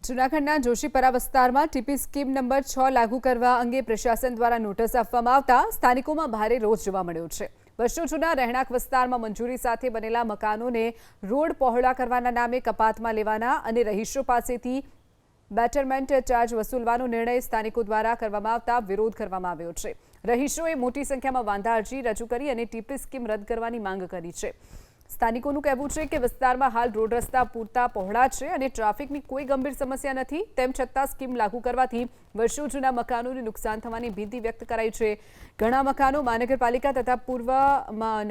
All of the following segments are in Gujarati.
જૂનાગઢના જોશીપરા વિસ્તારમાં ટીપી સ્કીમ નંબર 6 લાગુ કરવા અંગે પ્રશાસન દ્વારા નોટિસ આપવામાં આવતા સ્થાનિકોમાં ભારે રોષ જોવા મળ્યો છે। વર્ષો જૂના રહેણાંક વિસ્તારમાં મંજૂરી સાથે બનેલા મકાનોને રોડ પહોળા કરવાના નામે કપાતમાં લેવાના અને રહીશો પાસેથી બેટરમેન્ટ ચાર્જ વસૂલવાનો નિર્ણય સ્થાનિકો દ્વારા કરવામાં આવતા વિરોધ કરવામાં આવ્યો છે। રહીશોએ મોટી સંખ્યામાં વાંધા અરજી રજૂ કરી અને ટીપી સ્કીમ રદ કરવાની માંગ કરી છે। સ્થાનિકોનું કહેવું છે કે વિસ્તારમાં હાલ રોડ રસ્તા પૂરતા પહોળા છે અને ટ્રાફિકની કોઈ ગંભીર સમસ્યા નથી। તેમ છતાં સ્કીમ લાગુ કરવાથી વર્ષો જૂના મકાનોને નુકસાન થવાની ભીતિ વ્યક્ત કરાઈ છે। ઘણા મકાનો મહાનગરપાલિકા તથા પૂર્વ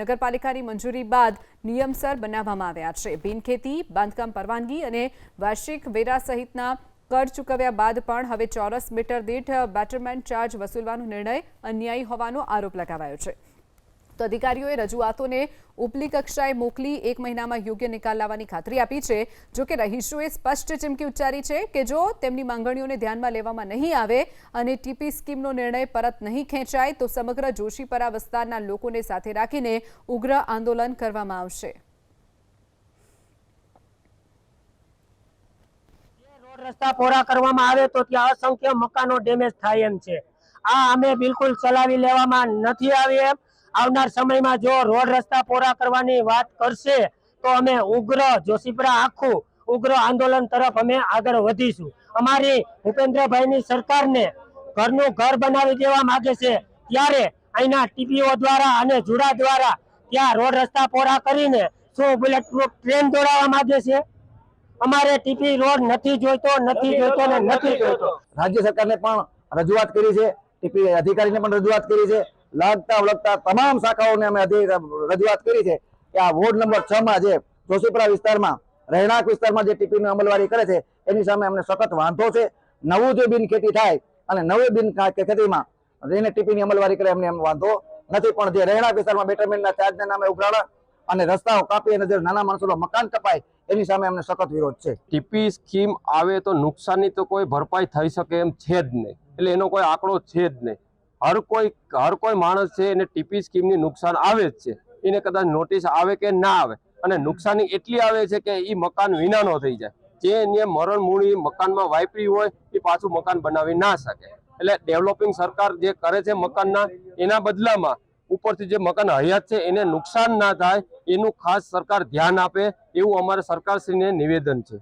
નગરપાલિકાની મંજૂરી બાદ નિયમસર બનાવવામાં આવ્યા છે। બિનખેતી બાંધકામ પરવાનગી અને વાર્ષિક વેરા સહિતના કર ચૂકવ્યા બાદ પણ હવે ચોરસ મીટર દીઠ બેટરમેન્ટ ચાર્જ વસૂલવાનો નિર્ણય અન્યાયી હોવાનો આરોપ લગાવાયો છે। તો અધિકારીઓએ રજૂઆતોને ઉપલી કક્ષાએ મોકલી 1 મહિનામાં યોગ્ય નિકાલ લાવવાની ખાતરી આપી છે। જો કે રહીશોએ સ્પષ્ટ ચીમકી ઉચ્ચારી છે કે જો તેમની માંગણીઓને ધ્યાનમાં લેવામાં નહીં આવે અને ટીપી સ્કીમનો નિર્ણય પરત નહીં ખેંચાય તો સમગ્ર જોશીપરા વિસ્તારના લોકોને સાથે રાખીને ઉગ્ર આંદોલન કરવામાં આવશે। રસ્તા પહોળા કરવામાં આવે તો ત્યાં અસંખ્ય મકાનો ડેમેજ થાય એમ છે। આ અમે બિલકુલ ચલાવી લેવામાં નથી આવી એમ। આવનાર સમયમાં જો રોડ રસ્તા પહોળા કરવાની વાત કરશે તો અમે ઉગ્ર જોશીપરા આખું ઉગ્ર આંદોલન તરફ અમે આગળ વધીશું। અમારી ભૂપેન્દ્રભાઈની સરકારને ઘરનું ઘર બનાવી દેવા માંગે છે ત્યારે અહીંના ટીપીઓ દ્વારા અને જુડા દ્વારા ત્યાં રોડ રસ્તા પહોળા કરીને શું બુલેટ પ્રૂફ ટ્રેન દોડાવવા માંગે છે। અમારે ટીપી રોડ નથી જોઈતો ને નથી જોઈતો। રાજ્ય સરકારને પણ રજૂઆત કરી છે, ટીપી અધિકારીને પણ રજૂઆત કરી છે, લાગતા વળગતા તમામ શાખાઓને અમે રજૂઆત કરી છે કે આ વોર્ડ નંબર 6 માં જે જોશીપરા વિસ્તારમાં રહેણાંક વિસ્તારમાં જે ટીપીની અમલવારી કરે છે એની સામે અમને સખત વાંધો છે। નવું જે બિન ખેતી થાય અને નવી બિન ખેતીમાં એને ટીપીની અમલવારી કરે એમને વાંધો નથી, પણ જે રહેણાંક વિસ્તારમાં બેટરમેન્ટના ચાર્જના નામે ઉઘરાણા અને રસ્તાઓ કાપી અને જે નાના માણસોના મકાન કપાય એની સામે અમને સખત વિરોધ છે। ટીપી સ્કીમ આવે તો નુકસાનની તો કોઈ ભરપાઈ થઈ શકે એમ છે જ નહીં, એટલે એનો કોઈ આંકડો છે જ નહીં। હર કોઈ માણસ છે એને ટીપી સ્કીમની નુકસાન આવે જ છે, એને કદાચ નોટિસ આવે કે ના આવે અને નુકસાની એટલી આવે છે કે એ મકાન વિનાનો થઈ જાય। જે એને મરણ મૂળી મકાનમાં વાપરી હોય એ પાછું મકાન બનાવી ના શકે। એટલે ડેવલપિંગ સરકાર જે કરે છે મકાનના એના બદલામાં ઉપરથી જે મકાન હયાત છે એને નુકસાન ના થાય એનું ખાસ સરકાર ધ્યાન આપે એવું અમારે સરકારશ્રીને નિવેદન છે।